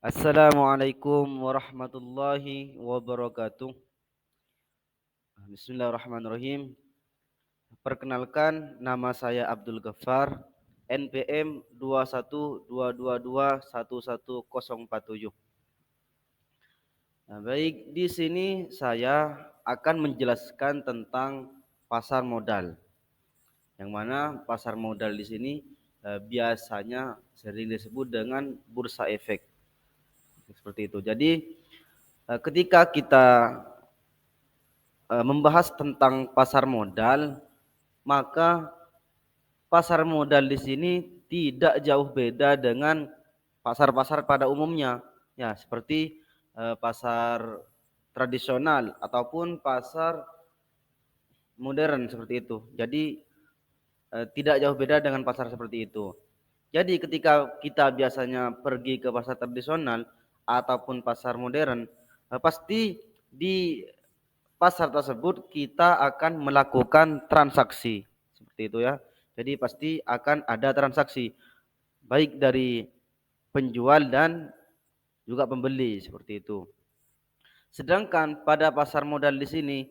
Assalamualaikum warahmatullahi wabarakatuh. Bismillahirrahmanirrahim. Perkenalkan, nama saya Abdul Ghaffar, NPM 21222111047. Nah, baik, di sini saya akan menjelaskan tentang pasar modal. Yang mana pasar modal di sini biasanya sering disebut dengan bursa efek. Seperti itu. Jadi ketika kita membahas tentang pasar modal, maka pasar modal di sini tidak jauh beda dengan pasar-pasar pada umumnya, ya seperti pasar tradisional ataupun pasar modern seperti itu. Jadi tidak jauh beda dengan pasar seperti itu. Jadi ketika kita biasanya pergi ke pasar tradisional ataupun pasar modern, pasti di pasar tersebut kita akan melakukan transaksi seperti itu ya. Jadi pasti akan ada transaksi baik dari penjual dan juga pembeli seperti itu. Sedangkan pada pasar modal di sini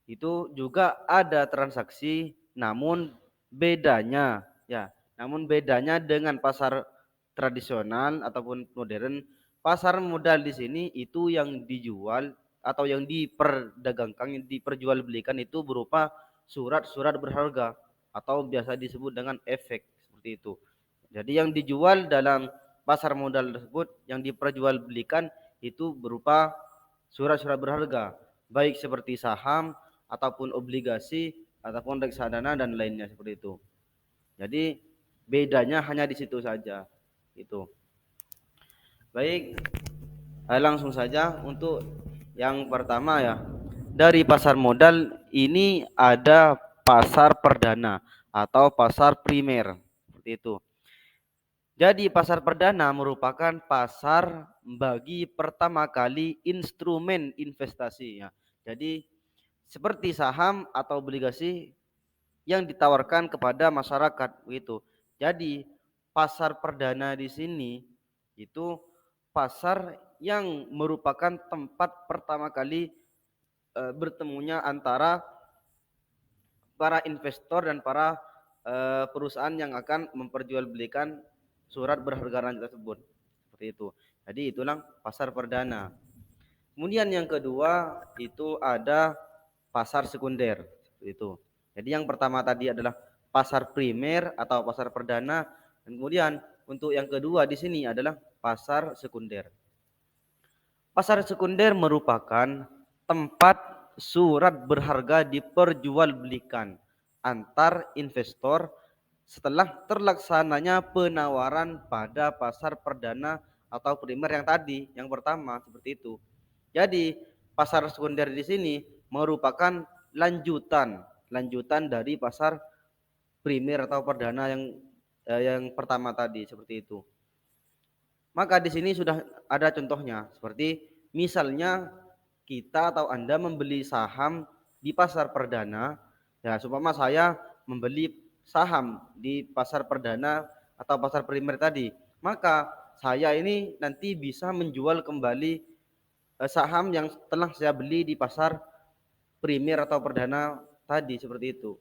itu juga ada transaksi, namun bedanya ya, namun bedanya dengan pasar tradisional ataupun modern, pasar modal di sini itu yang dijual atau yang diperdagangkan, yang diperjualbelikan itu berupa surat-surat berharga atau biasa disebut dengan efek seperti itu. Jadi yang dijual dalam pasar modal tersebut yang diperjualbelikan itu berupa surat-surat berharga, baik seperti saham ataupun obligasi ataupun reksadana dan lainnya seperti itu. Jadi bedanya hanya di situ saja. Itu. Baik, langsung saja untuk yang pertama ya. Dari pasar modal ini ada pasar perdana atau pasar primer. Seperti itu. Jadi pasar perdana merupakan pasar bagi pertama kali instrumen investasi ya. Jadi seperti saham atau obligasi yang ditawarkan kepada masyarakat begitu. Jadi pasar perdana di sini itu pasar yang merupakan tempat pertama kali bertemunya antara para investor dan para perusahaan yang akan memperjualbelikan surat berharga tersebut. Seperti itu. Jadi itulah pasar perdana. Kemudian yang kedua itu ada pasar sekunder. Seperti itu. Jadi yang pertama tadi adalah pasar primer atau pasar perdana, dan kemudian untuk yang kedua di sini adalah pasar sekunder. Pasar sekunder merupakan tempat surat berharga diperjualbelikan antar investor setelah terlaksananya penawaran pada pasar perdana atau primer yang tadi, yang pertama seperti itu. Jadi pasar sekunder di sini merupakan lanjutan dari pasar primer atau perdana yang pertama tadi seperti itu. Maka di sini sudah ada contohnya, seperti misalnya kita atau Anda membeli saham di pasar perdana, ya seumpama saya membeli saham di pasar perdana atau pasar primer tadi, maka saya ini nanti bisa menjual kembali saham yang telah saya beli di pasar primer atau perdana tadi seperti itu.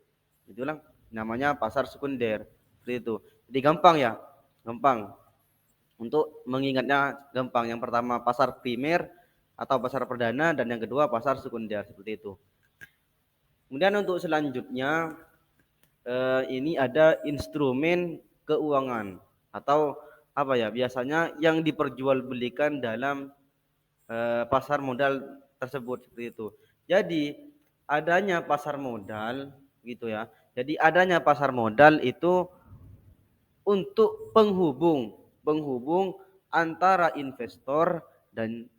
Itulah namanya pasar sekunder. Seperti itu. Jadi gampang ya, gampang. Untuk mengingatnya gampang. Yang pertama pasar primer atau pasar perdana dan yang kedua pasar sekunder seperti itu. Kemudian untuk selanjutnya ini ada instrumen keuangan atau apa ya biasanya yang diperjualbelikan dalam pasar modal tersebut seperti itu. Jadi adanya pasar modal gitu ya. Jadi adanya pasar modal itu untuk penghubung antara investor dan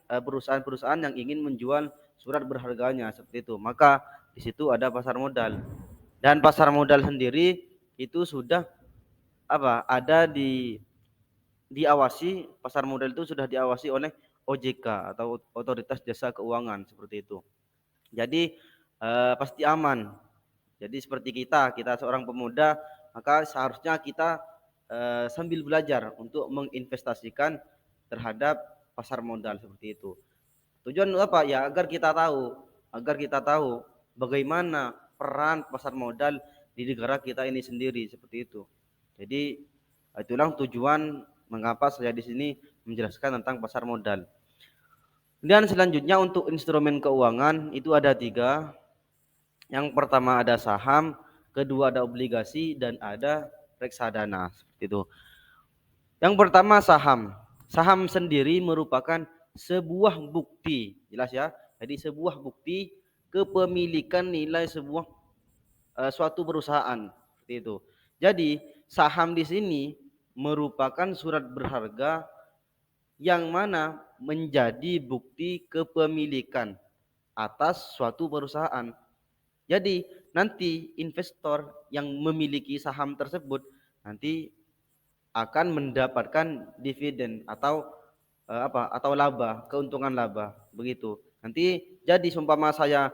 perusahaan-perusahaan yang ingin menjual surat berharganya seperti itu. Maka di situ ada pasar modal. Dan pasar modal sendiri itu sudah ada diawasi, pasar modal itu sudah diawasi oleh OJK atau Otoritas Jasa Keuangan seperti itu. Jadi pasti aman. Jadi seperti kita seorang pemuda, maka seharusnya kita sambil belajar untuk menginvestasikan terhadap pasar modal seperti itu. Tujuan apa? Ya agar kita tahu bagaimana peran pasar modal di negara kita ini sendiri seperti itu. Jadi itulah tujuan mengapa saya di sini menjelaskan tentang pasar modal. Dan selanjutnya untuk instrumen keuangan itu ada 3. Yang pertama ada saham, kedua ada obligasi, dan ada reksadana seperti itu. Yang pertama saham. Saham sendiri merupakan sebuah bukti, jelas ya. Jadi sebuah bukti kepemilikan nilai suatu perusahaan seperti itu. Jadi saham di sini merupakan surat berharga yang mana menjadi bukti kepemilikan atas suatu perusahaan. Jadi nanti investor yang memiliki saham tersebut nanti akan mendapatkan dividen atau atau laba, keuntungan laba begitu. Nanti jadi seumpama saya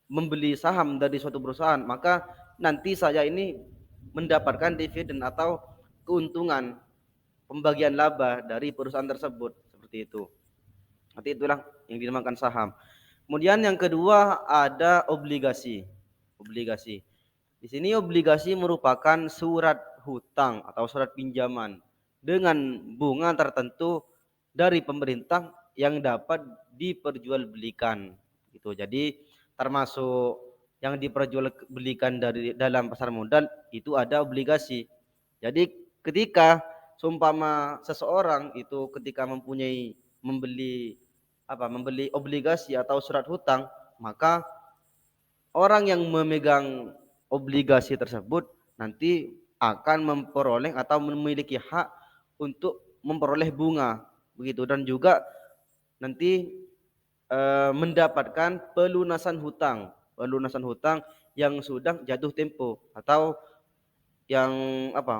membeli saham dari suatu perusahaan, maka nanti saya ini mendapatkan dividen atau keuntungan pembagian laba dari perusahaan tersebut seperti itu. Nanti itulah yang dinamakan saham. Kemudian yang kedua ada obligasi. Obligasi. Di sini obligasi merupakan surat hutang atau surat pinjaman dengan bunga tertentu dari pemerintah yang dapat diperjualbelikan. Gitu. Jadi termasuk yang diperjualbelikan dari dalam pasar modal itu ada obligasi. Jadi ketika seumpama seseorang itu ketika membeli obligasi atau surat hutang, maka orang yang memegang obligasi tersebut nanti akan memperoleh atau memiliki hak untuk memperoleh bunga begitu, dan juga nanti mendapatkan pelunasan hutang yang sudah jatuh tempo atau yang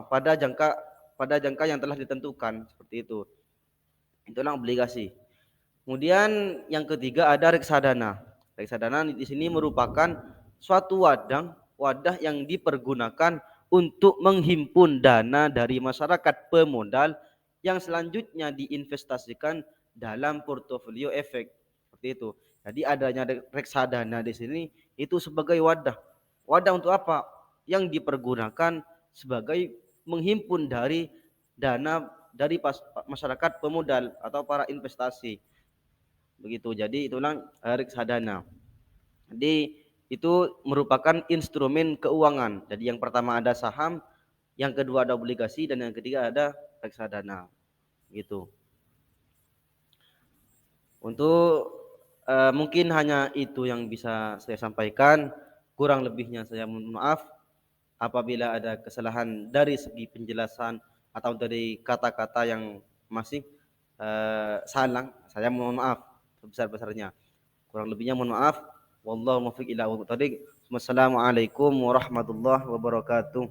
pada jangka yang telah ditentukan seperti itu. Itulah obligasi. Kemudian yang ketiga ada reksadana. Reksadana di sini merupakan suatu wadah yang dipergunakan untuk menghimpun dana dari masyarakat pemodal yang selanjutnya diinvestasikan dalam portofolio efek. Seperti itu. Jadi adanya reksadana di sini itu sebagai wadah. Wadah untuk apa? Yang dipergunakan sebagai menghimpun dari dana dari masyarakat pemodal atau para investasi begitu. Jadi itulah reksadana. Jadi itu merupakan instrumen keuangan. Jadi yang pertama ada saham, yang kedua ada obligasi, dan yang ketiga ada reksadana gitu. Untuk mungkin hanya itu yang bisa saya sampaikan, kurang lebihnya saya mohon maaf apabila ada kesalahan dari segi penjelasan atau dari kata-kata yang masih salah, saya mohon maaf sebesar-besarnya. Kurang lebihnya mohon maaf. Wallahu muwaffiq ila aqwamit thoriq. Wassalamualaikum warahmatullahi wabarakatuh.